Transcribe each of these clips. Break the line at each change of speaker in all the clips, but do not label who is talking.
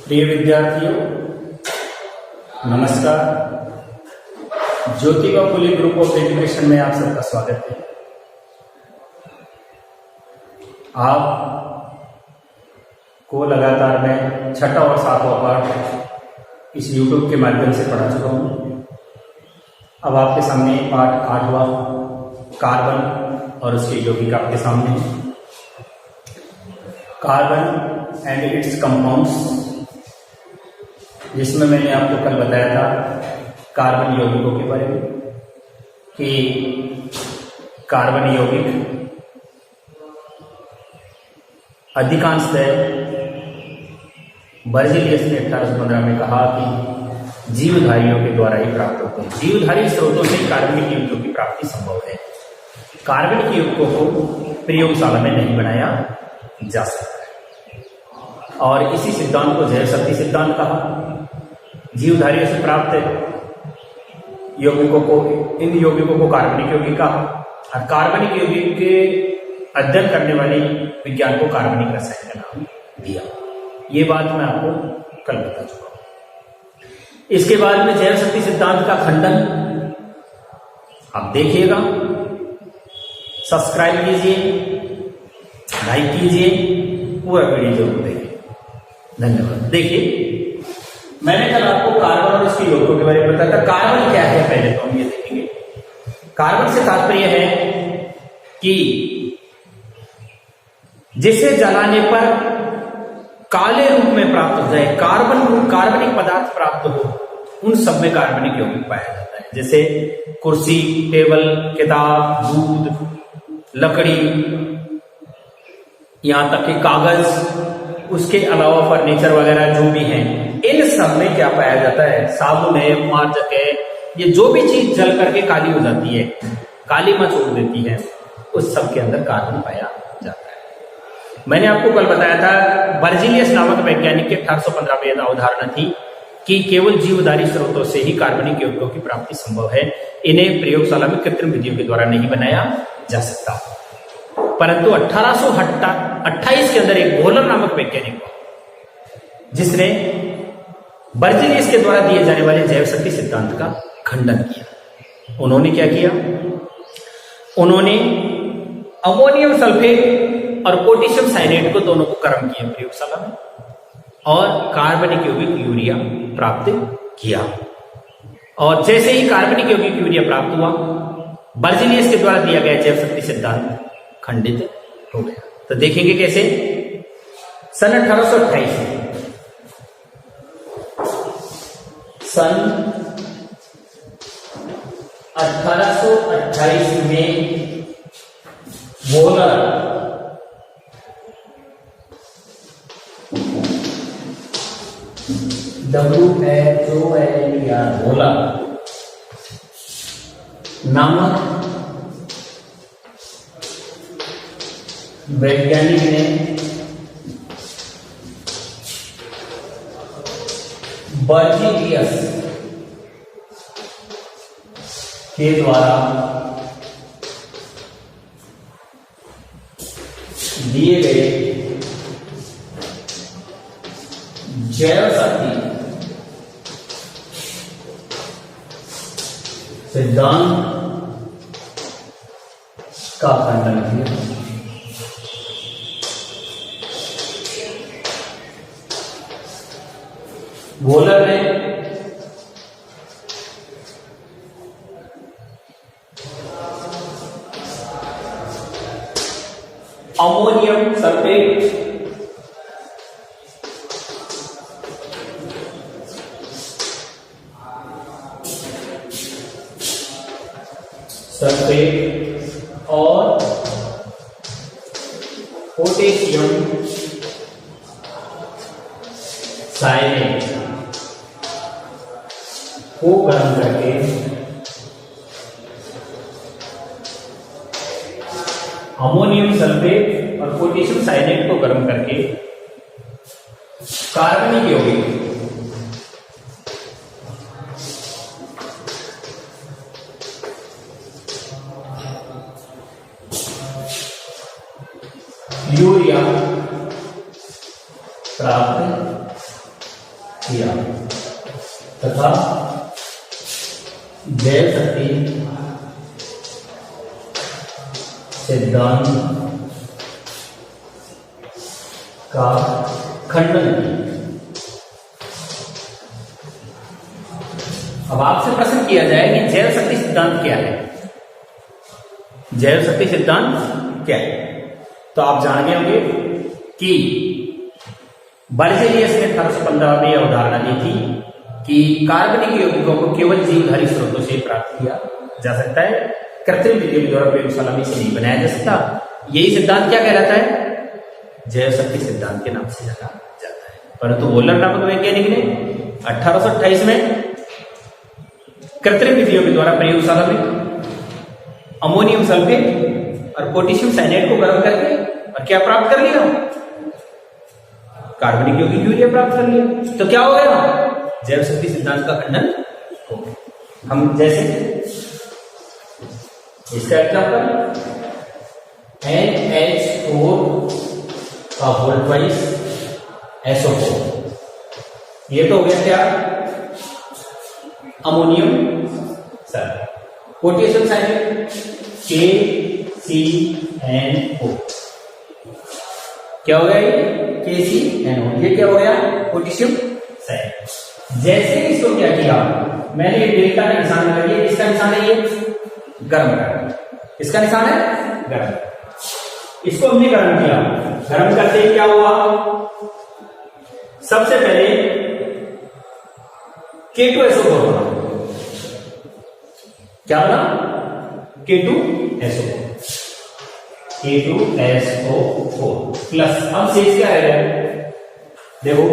प्रिय विद्यार्थियों, नमस्कार। Jyotiba Phule group of education में आप सबका स्वागत है। आप को लगातार मैं छठा और सातवां पाठ इस YouTube के माध्यम से पढ़ा चुका हूँ। अब आपके सामने पाठ 8वां कार्बन और उसके यौगिक आपके सामने। कार्बन एंड इट्स कंपाउंड्स, जिसमें मैंने आपको कल बताया था कार्बन यौगिकों के बारे में कि कार्बन यौगिक अधिकांशतः बर्जीलियस ने 1815 में कहा कि जीवधारियों के द्वारा ही प्राप्त होते हैं। जीवधारी स्रोतों से कार्बनिक यौगिकों की प्राप्ति संभव है। कार्बनिक यौगिकों को प्रयोगशाला में नहीं बनाया जा सकता है और इसी सिद्धांत को जैव शक्ति सिद्धांत कहा। जीवधारियों से प्राप्त यौगिकों को, इन यौगिकों को कार्बनिक यौगिक कहा और कार्बनिक यौगिक के अध्ययन करने वाले विज्ञान को कार्बनिक रसायन का नाम दिया। ये बात मैं आपको कल बता चुका हूं। इसके बाद में जैव शक्ति सिद्धांत का खंडन आप देखिएगा। सब्सक्राइब कीजिए, लाइक कीजिए, पूरा वीडियो जरूर देखिए। धन्यवाद। देखिए, मैंने कल आपको कार्बन और उसके यौगिकों के बारे में बताया था। कार्बन क्या है पहले तो हम ये देखेंगे। कार्बन से तात्पर्य है कि जिसे जलाने पर काले रूप में प्राप्त हो जाए, कार्बनिक पदार्थ प्राप्त हो, उन सब में कार्बनिक यौगिक पाया जाता है। जैसे कुर्सी, टेबल, किताब, दूध, लकड़ी, यहां तक कि कागज, उसके अलावा फर्नीचर वगैरह जो भी हैं, इन सब में क्या पाया जाता है? साबुन है, मार्जक है, ये जो भी चीज जल करके काली हो जाती है, काली मचोड़ देती है, उस सब के अंदर कार्बन पाया जाता है। मैंने आपको कल बताया था बर्जीलियस नामक वैज्ञानिक के 1815 में यह अवधारणा थी कि केवल जीवधारी स्रोतों से ही कार्बनिक यौगिकों की प्राप्ति संभव है। इन्हें प्रयोगशाला में कृत्रिम विधियों के द्वारा नहीं बनाया जा सकता। परंतु 1828 के अंदर एक वोलर नामक वैज्ञानिक जिसने बर्जीलियस के द्वारा दिए जाने वाले जैव शक्ति सिद्धांत का खंडन किया। उन्होंने क्या किया? उन्होंने अमोनियम सल्फेट और पोटेशियम साइनेट को दोनों को गर्म किया प्रयोगशाला में और कार्बनिक यौगिक यूरिया प्राप्त किया। और जैसे ही कार्बनिक यौगिक यूरिया प्राप्त हुआ, बर्जीलियस के द्वारा दिया गया जैव शक्ति सिद्धांत खंडित हो गया। तो देखेंगे कैसे। सन 1828 में वोलर वोलर नामक वैज्ञानिक ने बर्जीलियस के द्वारा दिए गए जैव शक्ति सिद्धांत का खंडन किया। वोलर ने अमोनियम सल्फेट, और पोटेशियम साइनेट को गर्म करके अमोनियम सल्फेट और पोटेशियम साइनेट को गर्म करके कार्बनिक यौगिक यूरिया प्राप्त किया तथा जैव शक्ति सिद्धांत का खंडन किया। अब आपसे प्रश्न किया जाए कि जैव शक्ति सिद्धांत क्या है? जैव शक्ति सिद्धांत क्या है? तो आप जान गए होंगे कि बर्जेलियस ने 1815 में अवधारणा दी थी कि कार्बनिक यौगिकों को केवल जीवधारी स्रोतों से प्राप्त किया जा सकता है, कृत्रिम विधियों के द्वारा प्रयोगशाला में इसे नहीं बनाया जा सकता। यही सिद्धांत क्या कहलाता है? जैव शक्ति सिद्धांत के नाम से जाना जाता है। परंतु वोलर नामक वैज्ञानिक ने 1828 में कृत्रिम विधियों के द्वारा प्रयोगशाला में अमोनियम सल्फेट और पोटेशियम साइनाइड को गर्म करके और क्या प्राप्त कर लिया? कार्बनिक यौगिक यूरिया प्राप्त कर लिया। तो क्या हो गया? जैव शक्ति सिद्धांत का खंडन हो गया। हम जैसे इसका एग्जाम्पल NH4 का होल ट्वाइस SO4, ये तो हो गया क्या? Ammonium sulphate. Potassium cyanide KCNO, क्या हो गया ये? KCNO। ये क्या हो गया? Potassium cyanide. जैसे इसको क्या किया, मैंने ये डेल्टा का निशान लगा दिया, इसका निशान है ये गर्म करना, इसका निशान है गर्म। इसको हमने गर्म किया, गर्म करते ही क्या हुआ? सबसे पहले K2SO4 बना। क्या बना? K2SO4 प्लस, अब शेष क्या रह गया? देखो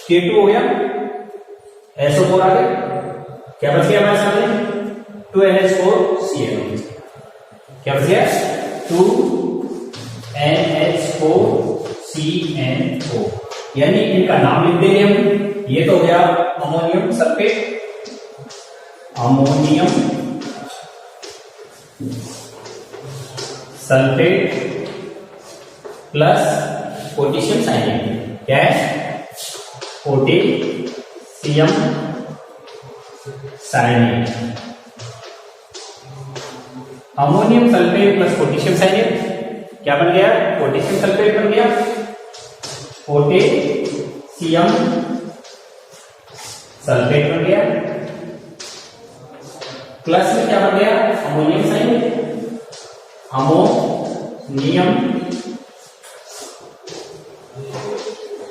K2 हो गया, SO4 आ गया, क्या बच गया हमारे सामने? 2NH4CnO। क्या बच गया? 2NH4CnO। यानी इनका नाम लिख देंगे हम। ये तो हो गया ammonium sulphate, ammonium sulphate plus potassium cyanide. क्या है? Potassium cyanide. Ammonium sulphate plus potassium cyanide क्या बन गया? पोटेशियम सल्फेट बन गया। पोटेशियम सल्फेट बन गया प्लस में क्या बन गया? Ammonium cyanide, ammonium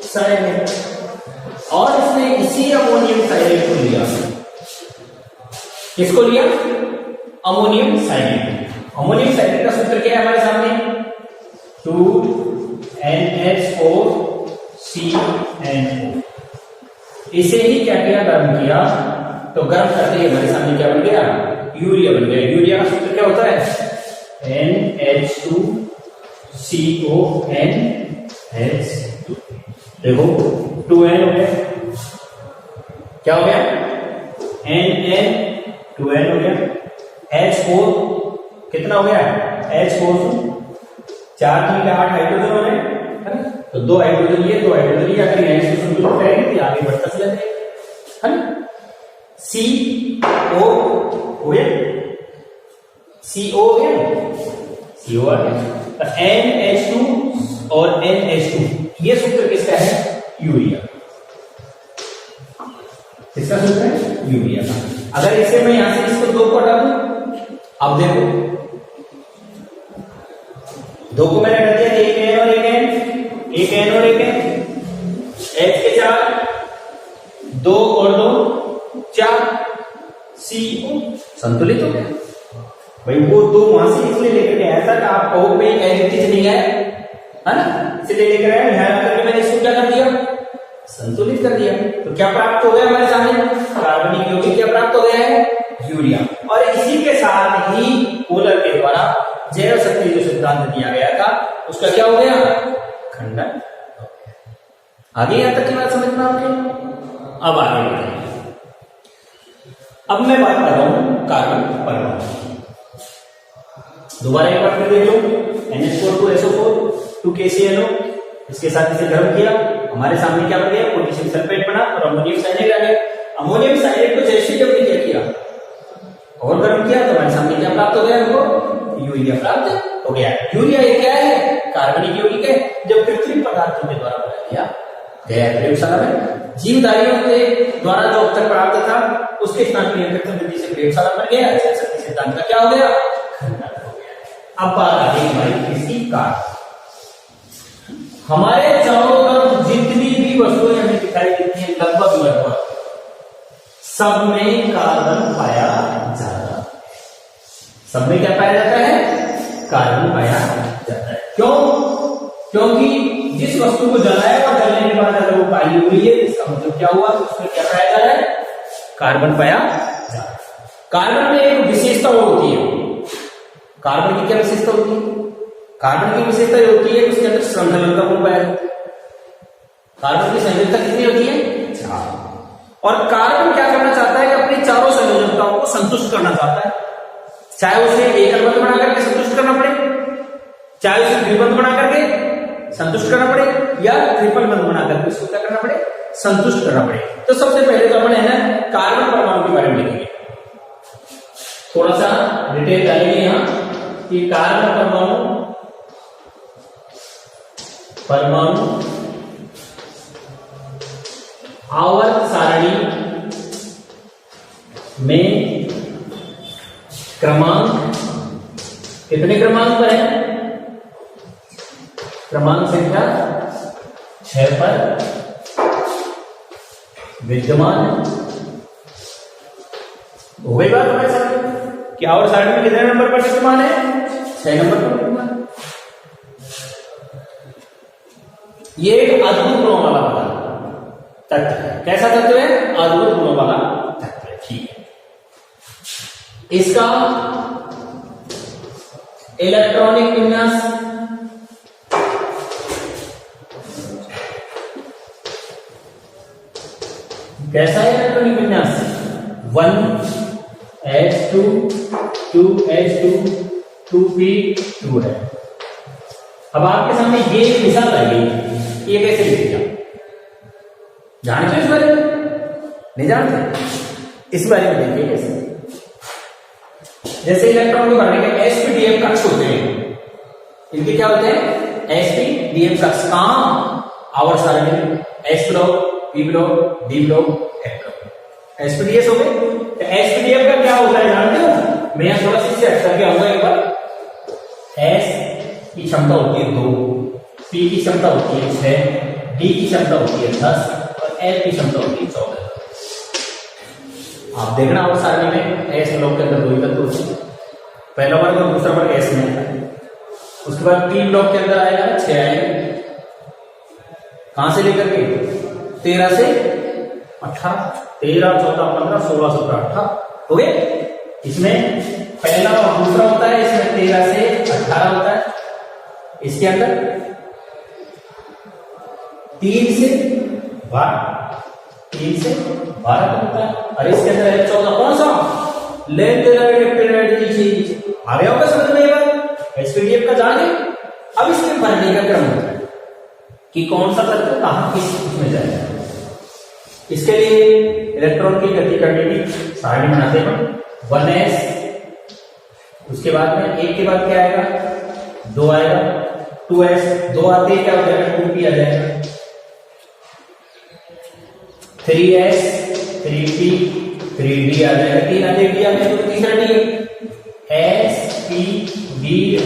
cyanide. और इसने इसी अमोनियम साइनाइड को लिया। किसको लिया? Ammonium cyanide. अमोनियम साइनाइड का सूत्र क्या है हमारे सामने? 2NH4CnO। इसे ही क्या किया? गर्म किया। तो गर्म करते ही हमारे सामने क्या बन गया? यूरिया बन गया। यूरिया का सूत्र क्या होता है? NH2CONH2। देखो 2N हो गया, क्या हो गया? NN2N हो गया। H4 कितना हो गया? H4 4 3 8 हाइड्रोजन हो गए, है ना? तो 2 हाइड्रोजन ये, 2 हाइड्रोजन ये, अगर यहाँ से संतुलित करेंगे तो आगे बढ़ता चला जाएगा, है ना? CO हो गया, CO हो गया, CO आ गया। NH2 और NH2 ये सूत्र किसका है? यूरिया। किसका सूत्र है? यूरिया का। अगर इसे मैं यहां से इसको 2 को हटा दूं, अब देखो 2 को मैंने हटा दिया, एक N और एक N, एक N और एक N, H के 4, 2 और 2 4, CO संतुलित हो गया। भाई वो 2 वहां से इसलिए लेकर के ऐसा कि आप कहो भाई एडिटिव नहीं है ना, इसलिए लेकर आए, यहां करके मैंने इसको क्या कर दिया? संतुलित कर दिया। तो क्या प्राप्त हो गया हमारे सामने? कार्बनिक यौगिक क्या प्राप्त हो गया है? यूरिया। और इसी के साथ ही पोलर के द्वारा जैव शक्ति जो सिद्धांत दिया गया था उसका क्या हो गया? खंडन। आगे यहां तक की बात समझ में आपके? अब आगे बढ़ेंगे। अब मैं बात कर रहा हूं कार्बन परमाणु। दोबारा एक बार फिर देख लो, NH4 2SO4 2KCNO, इसके साथ इसे गर्म किया, हमारे सामने क्या बन गया, पोटेशियम सल्फेट बना और अमोनियम साइनेट आ गया। अमोनियम साइनेट को जैसे ही हमने क्या किया और गर्म किया तो हमारे सामने क्या प्राप्त हो गया, हमको यूरिया प्राप्त हो गया। यूरिया ये क्या है, कार्बनिक यौगिक है, जब कृत्रिम पदार्थों के द्वारा बनाया गया गया प्रयोगशाला में, जीवधारियों के द्वारा जो अब तक प्राप्त था उसके स्थान पर कृत्रिम विधि से प्रयोगशाला बन गया, शक्ति सिद्धांत का क्या हो गया, अब बात आ गई हमारी किसी का, हमारे चारों तरफ जितनी भी वस्तुएं हमें दिखाई देती हैं लगभग सब में कार्बन पाया जाता है। सब में क्या पाया जाता है, कार्बन पाया जाता है। क्यों, क्योंकि जिस वस्तु को जलाया और जलने के बाद अगर वो काली हुई है इसका मतलब क्या हुआ, उसमें क्या पाया जा रहा है, कार्बन पाया जा रहा है। कार्बन में एक विशेषता होती है, कार्बन की क्या विशेषता होती है, कार्बन की विशेषता ये होती है उसके अंदर श्रृंखलता गुण पाया जाता है। कार्बन की संयोजकता कितनी होती है, 4। और कार्बन क्या करना चाहता है कि अपनी चारों संयोजकताओं को संतुष्ट करना चाहता है, चाहे उसे एकल बंध बना करके संतुष्ट करना पड़े, चाहे उसे द्विबंध बना करके संतुष्ट करना पड़े, या ट्रिपल बंध बना करके उसको क्या करना पड़े, संतुष्ट करना पड़े। तो सबसे पहले तो अपन है ना कार्बन परमाणु के बारे में लिखेंगे, थोड़ा सा डिटेल डालेंगे यहां कि कार्बन परमाणु आवर्त सारणी में क्रमांक, कितने क्रमांक पर है, क्रमांक संख्या 6 पर विद्यमान। हो गई बात हमारे साथ कि आवर्त सारणी में कितने नंबर पर विद्यमान है, 6 नंबर पर विद्यमान। ये एक अद्भुत गुणों वाला तत्व है। कैसा तत्व है, अद्भुत गुणों वाला तत्व है। ठीक है, इसका इलेक्ट्रॉनिक विन्यास कैसा है, इलेक्ट्रॉनिक विन्यास 1s2 2s2 2p2 है। अब आपके सामने ये एक मिसाल आई है, ये कैसे लिखेगा, जानते हो इस बारे में, नहीं जानते, इस बारे में देखिए कैसे। जैसे इलेक्ट्रॉन के बारे में sp-df कक्ष होते हैं, इनके क्या होते हैं, sp-df कक्ष, कहां, आवर्त सारणी में, s block, p block, d block, f block, sp-ds हो गए। तो sp-df का क्या होता है जानते हो, मैं यहां थोड़ा सा सेट करके आऊंगा एक बार। s की क्षमता होती है 2, p की क्षमता होती है 6, d की क्षमता होती है 10 और l की क्षमता होती है 14। आप देखना आवर्त सारणी में एस ब्लॉक के अंदर 2 तत्व होते हैं, पहला वर्ग और दूसरा वर्ग एस में है। उसके बाद पी ब्लॉक के अंदर आएगा 6 आएंगे, कहां से लेकर के 13 से 18, 13 14 15 16 17 18 हो गए। इसमें पहला और दूसरा होता है, इसमें 13 से 18 होता है, इसके अंदर 3 से 12 होता है, और इसके अंदर है 14, कौन सा, लेंथ आ गया होगा समझ में ये बात, sp-df का जान गए। अब इसके भरने का क्रम होता है कि कौन सा तत्व कहां किस में जाएगा। इसके लिए इलेक्ट्रॉन की गति करने की सारणी बनाते हैं, 1s, उसके बाद में 1 के बाद क्या आएगा, 2 आएगा, 2s, 2 आते ही क्या हो जाएगा, 2p आ जाएगा, 3s, 3p, 3d आ जाएगा, 3 आते d आ जाएगा, तो तीसरा d है, s, p, d,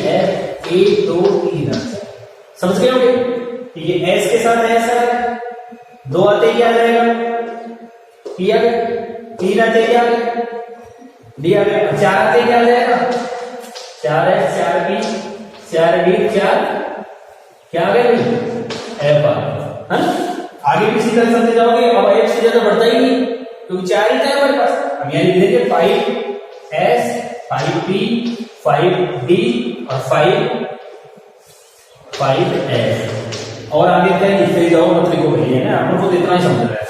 f, a, 2, 3 आ जाएगा। समझ गए होंगे, ये s के साथ s है, 2 आते ही आ जाएगा, p आ गया, 3 आते ही आ गया, d आ गया, 4 आते ही आ जाएगा, 4s, 4p, 4d, 4 क्या आ गया भाई, f आ गया। आगे भी सीधा चलते जाओगे, अब f से ज्यादा बढ़ता ही नहीं क्योंकि 4 ही था हमारे पास। हम यहाँ लिख देंगे 5s, 5p, 5d और 5s, और आगे क्या लिखते जाओ, मत लिखो भैया ना, अपन को इतना ही समझ रहा है।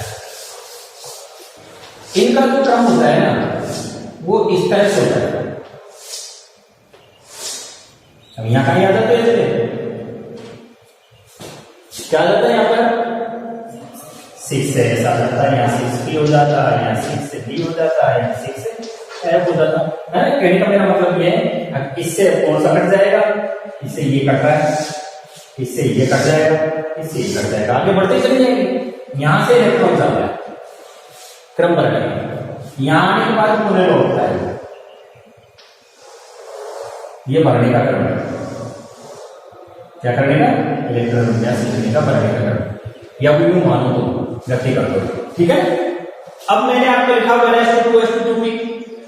इनका जो क्रम होता है ना वो इस तरह से होता है। अब यहाँ कहीं आ जाते हैं, क्या आ जाता है यहाँ पर 6 से S आ जाता है, यहाँ 6P हो जाता है, यहाँ 6 से D हो जाता है, यहाँ 6 से F हो जाता है। कहने का मेरा मतलब ये है, इससे कौन सा कट जाएगा, इससे ये कट रहा है, इससे ये कट जाएगा, इससे ये कट जाएगा, आगे बढ़ते चले जाएंगे। यहां से इलेक्ट्रॉन जाता है क्रम बढ़ने, यहां आने के बाद पुनः लौटता है, ये बढ़ने का क्रम है। क्या करने का, इलेक्ट्रॉन विन्यास लिखने का बढ़ने का क्रम, या कोई यूं मानो तो गति कर दो, ठीक है। अब मैंने आपको लिखा 1s2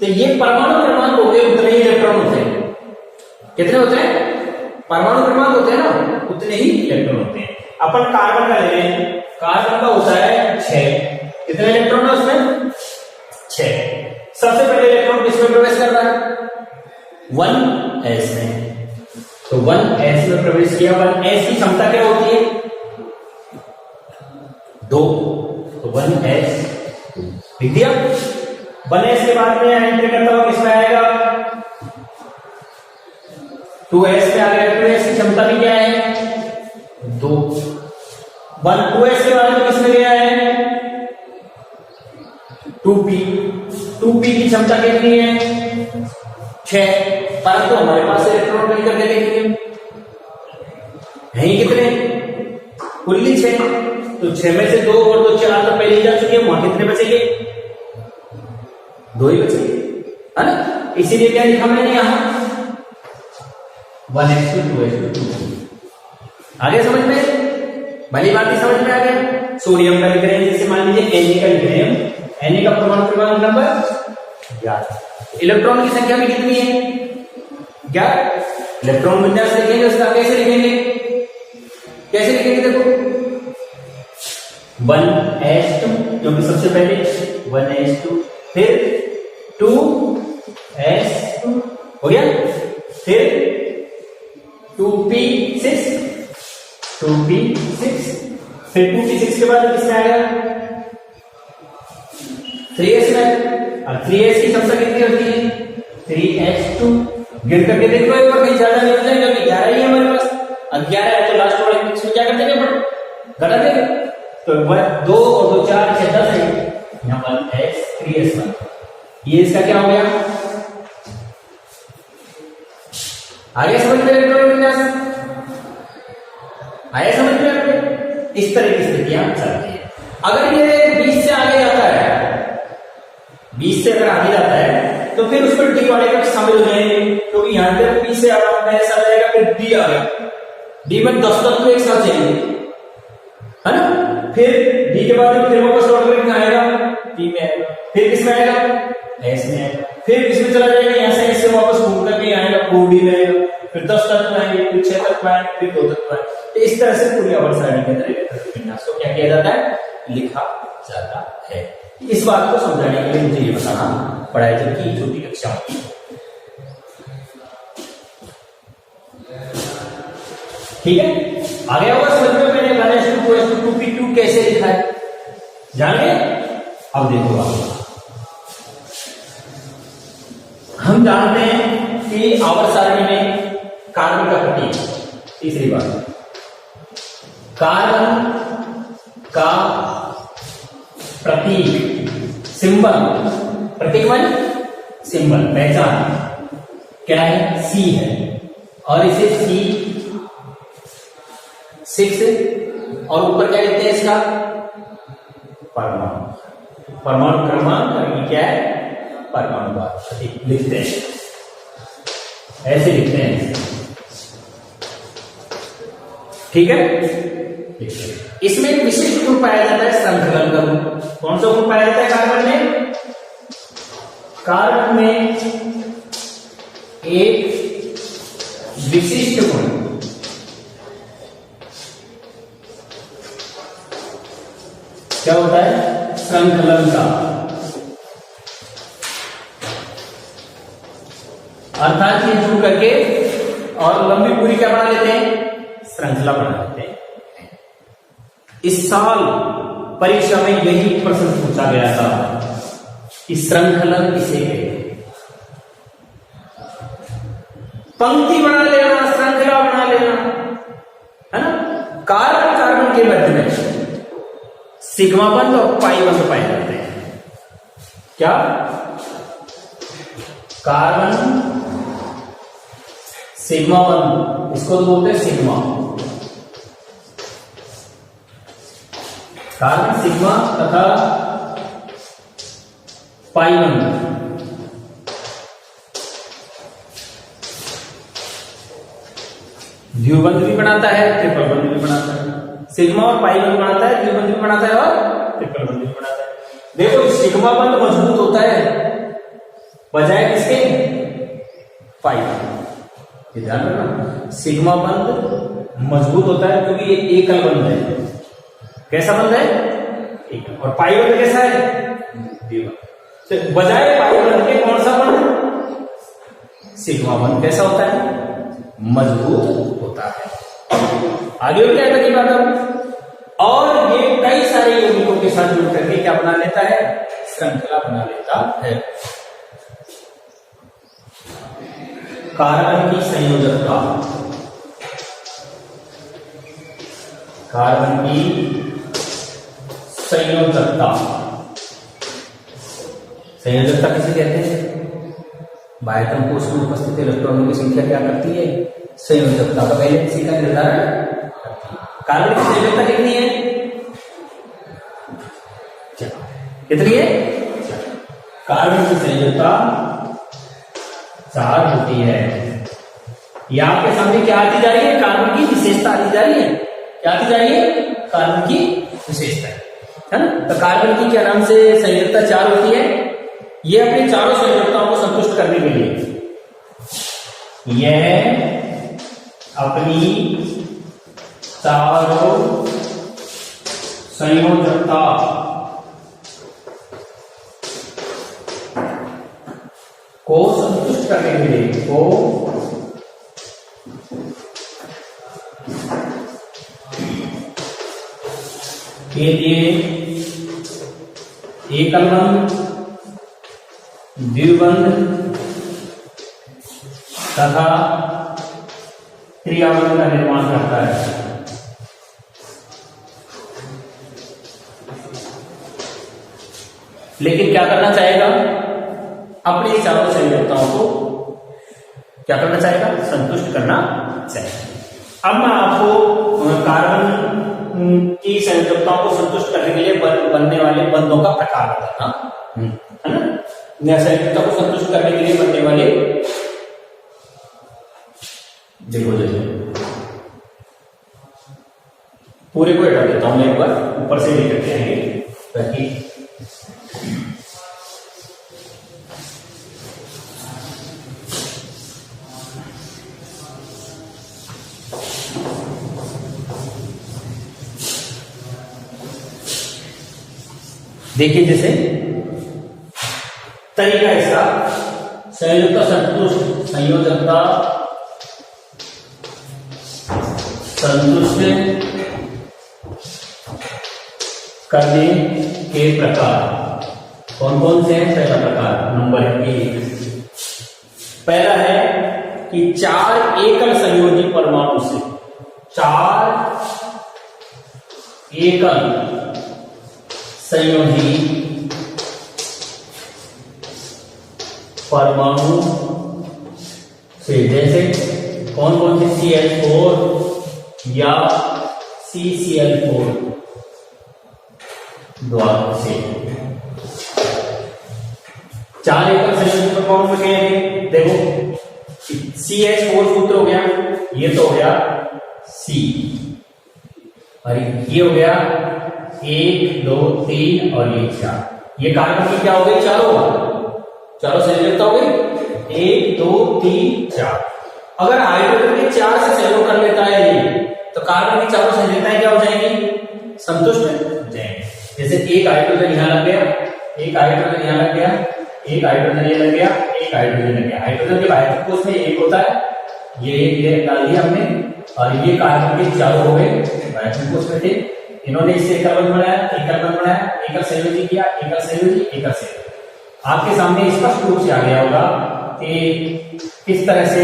तो ये परमाणु क्रमांक होते हैं, उतने ही इलेक्ट्रॉन होते हैं। कितने होते हैं, परमाणु क्रमांक होते हैं ना, उतने ही इलेक्ट्रॉन होते हैं। अपन कार्बन का ले लें, कार्बन का होता है 6, कितने इलेक्ट्रॉन है उसमें, 6। सबसे पहले इलेक्ट्रॉन किसमें प्रवेश कर रहा है, 1s में, तो 1s में प्रवेश किया। 1s की क्षमता क्या होती है, 2, तो 1s लिख दिया। 1s के बाद में एंट्री करता हुआ किसमें आएगा, 2s में आ गया। 2s की क्षमता भी क्या है, 2। 2s के बाद में किसमें गया है, 2p। 2p की क्षमता कितनी है, 6, परंतु हमारे पास इलेक्ट्रॉन मिल करके देखेंगे नहीं कितने, कुल 6, तो 6 में से 2 और 2 4 तो पहले जा चुके हैं, वहां कितने बचेंगे, 2 ही बचेंगे, है ना। इसीलिए क्या लिखा मैंने यहां 1s2 2s2 आगे समझ में, भली बात ही समझ में आ गया। सोडियम का लिख रहे हैं, जैसे मान लीजिए Na का लिख रहे हैं, Na का परमाणु क्रमांक नंबर 11, इलेक्ट्रॉन की संख्या भी कितनी है, 11। इलेक्ट्रॉन विन्यास लिखेंगे उसका, कैसे लिखेंगे, कैसे लिखेंगे, देखो 1s2 क्योंकि सबसे पहले 1s2, फिर 2s2 हो गया, फिर 2p6, 2p6, फिर 2p6 के बाद किसमें आएगा, 3s में। अब 3s की क्षमता कितनी होती है, 3s2। गिर करके देखो एक बार, कहीं ज्यादा नहीं हो जाएगा, 11 ही है हमारे पास। अब 11 है तो लास्ट वाले इसमें क्या कर देंगे, घटा देंगे, तो 2 और 2 4 6 10 है, यहाँ 1s 3s1, ये इसका क्या हो गया, आगे समझ में इलेक्ट्रॉन विन्यास, आगे समझ में। इस तरह की स्थितियां चलती है। अगर ये 20 से आगे जाता है, 20 से अगर आगे जाता है तो फिर उस पर डी वाले कक्ष शामिल हो जाएंगे, क्योंकि यहां पे पी से आ जाएगा, फिर डी आ गया, डी में 10 तत्व एक साथ जाएंगे, है ना। फिर डी के बाद फिर वापस लौट कर कितना आएगा, पी में आएगा, फिर किसमें आएगा, एस में आएगा, फिर किसमें चला जाएगा, यहाँ से इससे वापस घूम करके आएगा 4D में आएगा, फिर 10 तत्व आएंगे, फिर 6 तत्व आएंगे, फिर 2 तत्व आएंगे। तो इस तरह से पूरी आवर्त सारणी के अंदर इलेक्ट्रॉन विन्यास को क्या किया जाता है, लिखा जाता है। इस बात को समझाने के लिए मुझे ये बताना पड़ा है, जबकि छोटी कक्षा होती है, ठीक है। आगे होगा समझ में, मैंने 1s2 2s2 2p2 कैसे लिखा है जाने। अब देखो हम जानते हैं कि आवर्त सारणी में कार्बन का प्रतीक, तीसरी बात, कार्बन का प्रतीक, सिंबल, प्रतीक माने सिंबल, पहचान क्या है, C है, और इसे C6 और ऊपर क्या लिखते हैं इसका, परमाणु, परमाणु क्रमांक, और ये क्या है, परमाणु का प्रतीक लिखते हैं, ऐसे लिखते हैं, ठीक है। इसमें एक विशिष्ट गुण पाया जाता है, श्रृंखलन का गुण। कौन सा गुण पाया जाता है कार्बन में, कार्बन में एक विशिष्ट गुण, क्या होता है, श्रृंखलन का, अर्थात ये जुड़ करके और लंबी पूरी क्या बना लेते हैं, श्रृंखला बना लेते हैं। इस साल परीक्षा में यही प्रश्न पूछा गया था कि श्रृंखलन किसे कहते हैं। पंक्ति बना लेना, श्रृंखला बना लेना, है ना। कार्बन कार्बन के मध्य में सिग्मा बंध और पाई बंध पाए जाते हैं। क्या? कार्बन सिग्मा बंध, इसको तो बोलते हैं सिग्मा, कार्बन सिग्मा तथा पाई बंध द्विबंध भी बनाता है, ट्रिपल बंध भी बनाता है। सिग्मा और पाई बंध बनाता है, द्विबंध भी बनाता है और ट्रिपल बंध भी बनाता है। देखो सिग्मा बंध मजबूत होता है बजाय किसके? पाई बंध। ये ध्यान रखना, सिग्मा बंध मजबूत होता है क्योंकि ये एकल बंध है। कैसा बंध है? एकल। और पाई बंध कैसा है? द्विबंध। बजाय पाई बंध के कौन सा बंध? सिग्मा बंध कैसा होता है? मजबूत होता है। आगे क्या है कि बात, और ये कई सारे यौगिकों के साथ जुड़ करके क्या बना लेता है? श्रृंखला बना लेता है। कार्बन की संयोजकता, कार्बन की संयोजकता, संयोजकता किसे कहते हैं? बाह्यतम कोश में उपस्थित इलेक्ट्रॉनों की संख्या क्या करती है? संयोजकता का वैलेंसी का निर्धारण। कार्बन की संयोजकता कितनी है? कितनी है? कार्बन की संयोजकता 4 होती है। यह आपके सामने क्या आती जा रही है? कार्बन की विशेषता आती जा रही है। क्या आती जा रही है? कार्बन की विशेषता है ना। तो कार्बन की क्या नाम से संयोजकता 4 होती है? ये अपनी चारों संयोजकताओं को संतुष्ट करने के लिए यह अपनी चारों संयोजकता को संतुष्ट करने के लिए एकल बंध, द्विबंध तथा त्रिबंध का निर्माण करता है। लेकिन क्या करना चाहेगा? अपनी चारों संयोजकताओं को क्या करना चाहेगा? संतुष्ट करना चाहेगा। अब मैं आपको कार्बन की संयोजकताओं को संतुष्ट करने के लिए बनने वाले बंधों का प्रकार बताता, है ना। संयोजकता को संतुष्ट करने के लिए बनने वाले, देखो जैसे पूरे को हटा देता हूं मैं एक बार, ऊपर से लेकर के आएंगे ताकि देखिए जैसे तरीका इसका, संयोजकता संतुष्ट, संयोजकता संतुष्ट करने के प्रकार कौन कौन से हैं? पहला प्रकार नंबर 1, पहला है कि 4 एकल संयोजी परमाणु से, 4 एकल संयोजी परमाणु से, जैसे कौन कौन से? CH4 या CCl4 द्वारा से 4 एकल संयोजी परमाणु में क्या है? देखो CH4 सूत्र हो गया, ये तो हो गया C, और ये हो गया 1 2 3 और ये 4। ये कार्बन की क्या हो गई? चारों संयोजकता हो गई 1 2 3 4। अगर हाइड्रोजन के 4 से सहयोग कर लेता है ये, तो कार्बन की चारों संयोजकताएं क्या हो जाएंगी? संतुष्ट हो जाएंगी। जैसे एक हाइड्रोजन यहां लग गया, एक हाइड्रोजन यहां लग गया, एक हाइड्रोजन ये लग गया, एक हाइड्रोजन लग गया। हाइड्रोजन के बाह्य कोश में एक होता है, ये एक डाल दिया हमने, और ये कार्बन के चारों हो गए बाह्य कोश में थे। इन्होंने इससे एकल बंध बनाया, एकल संयोजी किया, एकल संयोजी, एकल संयोजी। आपके सामने स्पष्ट रूप से आ गया होगा कि किस तरह से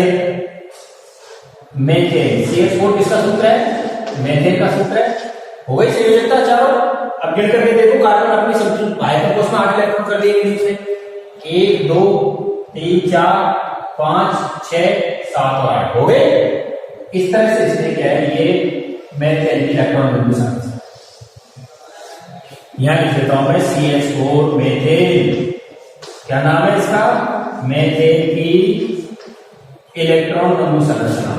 मेथेन, CH4 किसका सूत्र है? मेथेन का सूत्र है। हो गई संयोजकता चारों, अब गिन करके देखो, कार्बन अपनी संतुलित बाह्य कोश में 8 इलेक्ट्रॉन कर दिए नीचे, 1 2 3 4 5 6 7 और 8 हो गए। इस तरह से इसमें क्या है, ये मेथेन इलेक्ट्रॉन बिंदु संरचना। यहां लिख देता हूं मैं CH4 मेथेन, क्या नाम है इसका, मेथेन की इलेक्ट्रॉन बिंदु संरचना।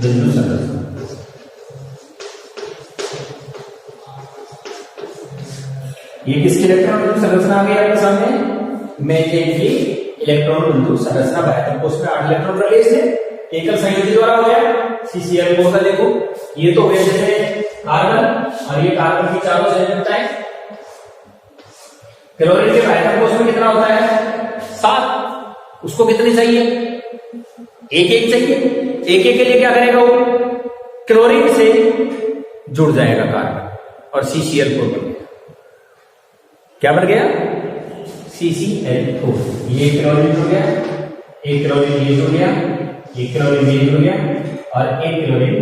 बिंदु संरचना ये किसकी इलेक्ट्रॉन बिंदु संरचना आ गई आपके सामने, मेथेन की इलेक्ट्रॉन बिंदु संरचना। बाह्य कोश में 8 इलेक्ट्रॉन रखे इसने, एकल संयोजी द्वारा हो गया। CCl4 का देखो, ये तो हो गया जैसे कार्बन, और ये कार्बन की चारों संयोजकताएं। क्लोरीन के बाह्य कोश में कितना होता है, 7, उसको कितने चाहिए, एक एक चाहिए। एक एक के लिए क्या करेगा वो, क्लोरीन से जुड़ जाएगा कार्बन और CCl4 बन गया। क्या बन गया, CCl4। ये क्लोरीन जुड़ गया, एक क्लोरीन ये जुड़ गया, एक क्लोरीन ये जुड़ गया, और एक क्लोरीन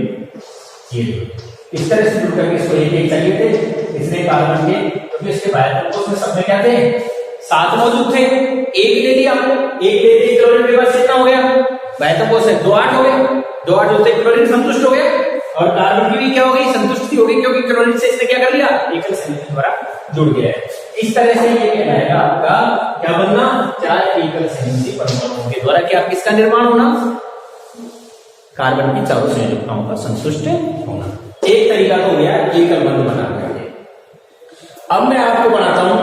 ये जुड़ गया। इस तरह से जुड़ करके इसको एक एक चाहिए थे इसने कार्बन के, क्योंकि इसके बाह्य कोश में सब में क्या थे, 7 मौजूद थे। एक ले लिया, एक ले लिया, क्लोरीन के पास कितना हो गया, बाह्य कोश है 2 8 हो गए, 2 8 होते क्लोरीन संतुष्ट हो गया, और कार्बन की भी क्या हो गई, संतुष्टि हो गई, क्योंकि क्लोरीन से इसने क्या कर लिया, एकल संयोजी द्वारा जुड़ गया है। इस तरह से ये कहलाएगा आपका क्या बनना, 4 एकल संयोजी परमाणुओं के द्वारा क्या किसका निर्माण होना, कार्बन की चारों संयोजकताओं का संतुष्ट होना। एक तरीका तो हो गया एकल बंध बना करके। अब मैं आपको बनाता हूं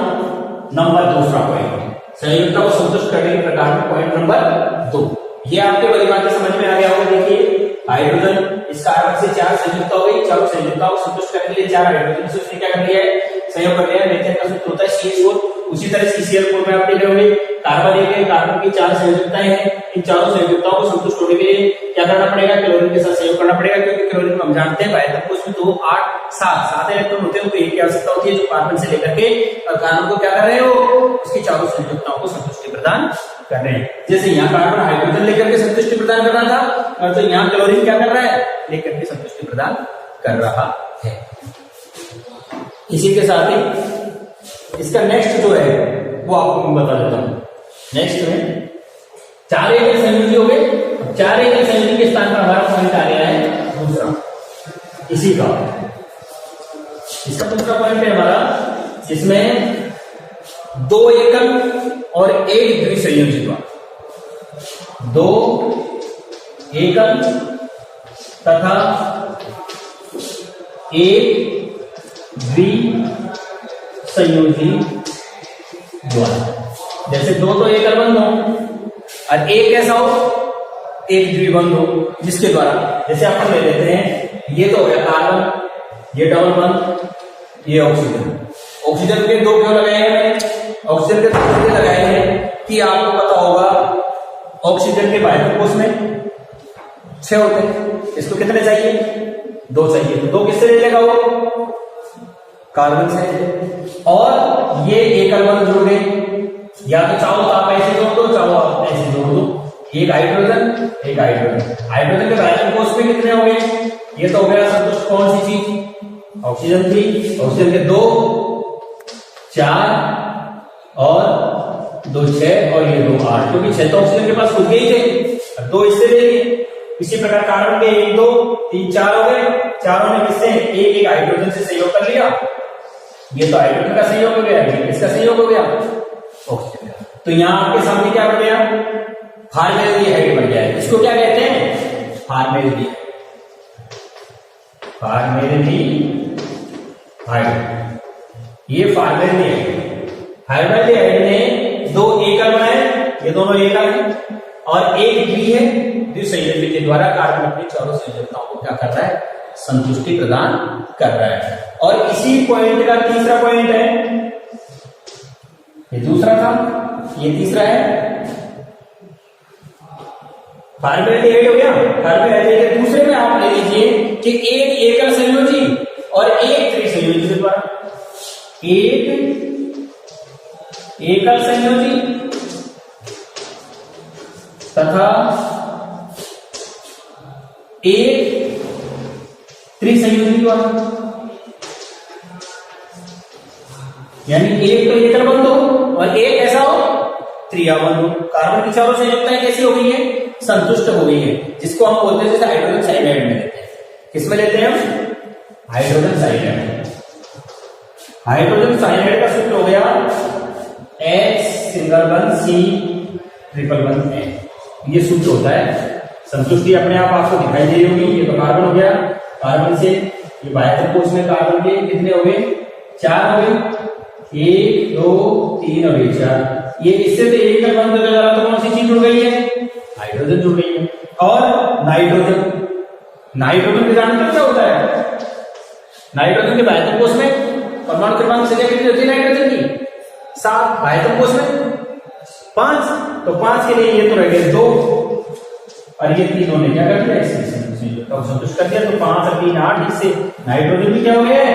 नंबर दूसरा पॉइंट, संयोजकता को संतुष्ट करने के प्रकार में पॉइंट नंबर 2। ये आपके बड़ी बातें समझ में आ गया होगा। देखिए हाइड्रोजन, इस कार्बन से 4 संयुक्ता हो गई, चारों संयुक्ताओं को संतुष्ट करने के लिए 4 हाइड्रोजन से उसने क्या कर लिया है, संयोग कर लिया है। मेथेन का सूत्र होता है CH4। उसी तरह CCl4 में आप देख रहे होंगे, कार्बन एक है, कार्बन की 4 संयुक्ताएं हैं, इन चारों संयुक्ताओं को संतुष्ट होने के लिए क्या करना पड़ेगा, क्लोरीन के साथ संयोग करना पड़ेगा, क्योंकि क्लोरीन को हम जानते हैं बाह्य कोश में 2 8 7 इलेक्ट्रॉन होते हैं, तो एक की आवश्यकता होती है जो कार्बन से लेकर के और कार्बन को क्या कर रहे हो, उसकी चारों संयुक्ताओं को संतुष्टि प्रदान कर रहे हैं। जैसे यहाँ कार्बन हाइड्रोजन लेकर के संतुष्टि प्रदान कर रहा था, और तो यहाँ क्लोरीन क्या कर रहा है, लेकर के संतुष्टि प्रदान कर रहा है। इसी के साथ ही इसका नेक्स्ट जो है वो आपको मैं बता देता हूं। नेक्स्ट में 4 एकल संयोजी हो गए। 4 एकल संयोजी के स्थान पर हमारा पॉइंट आ गया है दूसरा, इसी का इसका दूसरा पॉइंट है हमारा, जिसमें 2 एकल और 1 द्विसंयोजी द्वारा, 2 एकल तथा 1 द्विसंयोजी द्वारा। जैसे 2 तो एकल बंध हो और 1 कैसा हो, 1 द्विबंध हो, जिसके द्वारा जैसे अपन ले लेते हैं, ये तो हो गया कार्बन, ये डबल बंध, ये ऑक्सीजन। ऑक्सीजन के 2 क्यों लगाए हैं, ऑक्सीजन के 2 क्यों लगाए हैं कि आपको पता होगा ऑक्सीजन के बाह्य कोश में 6 होते हैं, इसको कितने चाहिए, 2 चाहिए, तो 2 किससे ले लेगा वो, कार्बन से। और ये एकल बंध जुड़ गए, या तो चाहो तो आप ऐसे जोड़ दो, चाहो आप ऐसे जोड़ दो, एक हाइड्रोजन एक हाइड्रोजन। हाइड्रोजन के बाह्य कोश में कितने हो गए, ये तो हो गया संतुष्ट कौन सी चीज, ऑक्सीजन थी। ऑक्सीजन के 2 4 और 2 6 और ये 2 8, क्योंकि 6 तो ऑक्सीजन के पास खुद के ही थे, 2 इससे ले लिए। इसी प्रकार कार्बन के 1 2 3 4 हो गए, चारों ने किससे, एक हाइड्रोजन से सहयोग कर लिया, ये तो हाइड्रोजन का सहयोग हो गया, ये किसका सहयोग हो गया, ऑक्सीजन का। तो यहां आपके सामने क्या बन गया, फार्मेल्डिहाइड बन गया है। इसको क्या कहते हैं, फार्मेल्डिहाइड। ये फार्मेल्डिहाइड, फार्मेल्डिहाइड ने 2 एकल बनाए, ये दोनों एकल हैं, और 1 द्वि है, द्विसंयोजी के द्वारा कार्बन अपनी चारों संयोजकताओं को क्या कर रहा है, संतुष्टि प्रदान कर रहा है। और इसी पॉइंट का तीसरा पॉइंट है, ये दूसरा था, ये तीसरा है, फार्मेल्डिहाइड हो गया। फार्मेल्डिहाइड के दूसरे में आप ले लीजिए कि 1 एकल संयोजी और 1 त्रिसंयोजी के द्वारा, 1 एकल संयोजी तथा 1 त्रिसंयोजी द्वारा, यानी एक तो एकल बंध हो और एक ऐसा हो त्रिया बंध हो। कार्बन की चारों संयुक्ताएं कैसी हो गई है? संतुष्ट हो गई है, जिसको हम बोलते हैं जैसे हाइड्रोजन साइनाइड में लेते हैं। किसमें लेते हैं हम? Hydrogen cyanide. हाइड्रोजन साइनाइड का सूत्र हो गया H सिंगल बंध C ट्रिपल बंध N। ये सूत्र होता है। संतुष्टि अपने आप आपको दिखाई दे रही होगी। ये तो कार्बन हो गया, कार्बन से ये बाह्य कोश में कार्बन के कितने हो गए? 4 हो गए। 1 2 3 और 4। ये इससे तो एक बंध हो जा रहा, तो कौन सी चीज जुड़ गई है? हाइड्रोजन जुड़ गई है। और नाइट्रोजन, नाइट्रोजन के जानते हो क्या होता है? नाइट्रोजन के बाह्य कोश में परमाणु क्रमांक संख्या कितनी होती है नाइट्रोजन की? 7। बाह्य कोश में 5। तो 5 के लिए ये तो रह गए 2 और ये 3 ने क्या कर दिया? इससे संतुष्ट कर दिया। तो 5 और 3 8, इससे नाइट्रोजन भी क्या हो गया है?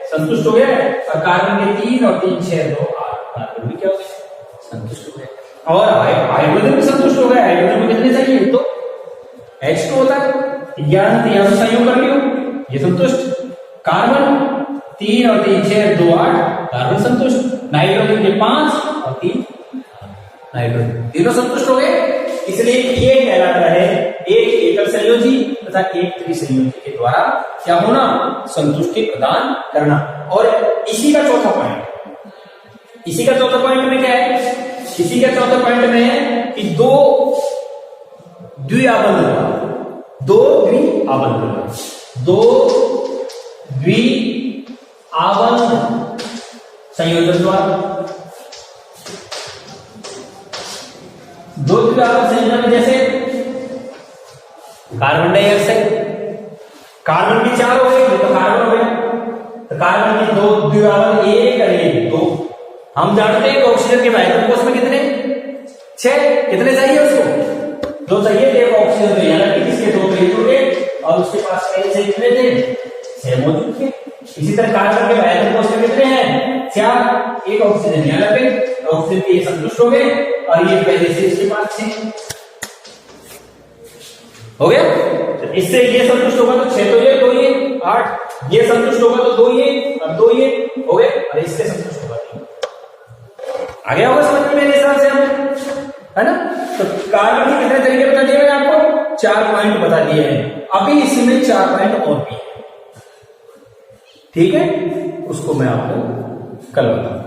संतुष्ट हो गया। और कार्बन के 3 और 3 6 2 8, कार्बन भी क्या हो गया? संतुष्ट हो गया। और हाइड्रोजन भी संतुष्ट हो गया। हाइड्रोजन में कितने चाहिए? तो H2 होता है। यहाँ संयोग कर लियो, ये संतुष्ट। कार्बन 3 और 3 6 2 8, कार्बन संतुष्ट। नाइट्रोजन के 5 और 3 नाइट्रोजन, तीनों संतुष्ट हो गए। इसलिए ये कहलाता है एक एकल संयोजी तथा एक त्रिसंयोजी के द्वारा क्या होना? संतुष्टि प्रदान करना। और इसी का चौथा पॉइंट, इसी का चौथा पॉइंट में क्या है? इसी का चौथा पॉइंट में है कि दो द्विआबंध संयोजन द्वारा, दो द्विआबंध संयोजन में जैसे कार्बन डाइऑक्साइड, कार्बन की 4 हो गई तो कार्बन हो गया। तो कार्बन की 2 द्विआबंध 1 और 1 2। हम जानते हैं कि ऑक्सीजन के बाह्य कोश में कितने? 6। कितने चाहिए उसको? 2 चाहिए। एक ऑक्सीजन तो यहाँ लगी, इसके 2 तो ये जुड़ गए और उसके पास पहले से कितने थे? 6 मौजूद थे। इसी तरह कार्बन के बाह्य कोश में कितने हैं? 4। एक ऑक्सीजन यहाँ लगे, ऑक्सीजन के ये संतुष्ट हो गए और ये पहले से इसके पास 6 हो गया। तो इससे ये संतुष्ट होगा तो 6 तो ये 2 ये 8, ये संतुष्ट होगा तो 2 ये और 2 ये हो गए और इससे संतुष्ट होगा 3। आ गया होगा समझ में मेरे हिसाब से हमें, है ना? तो कार्बन के कितने तरीके बता दिए मैंने आपको? 4 पॉइंट बता दिए हैं। अभी इसमें 4 पॉइंट और भी है, ठीक है? उसको मैं आपको कल बताऊंगा।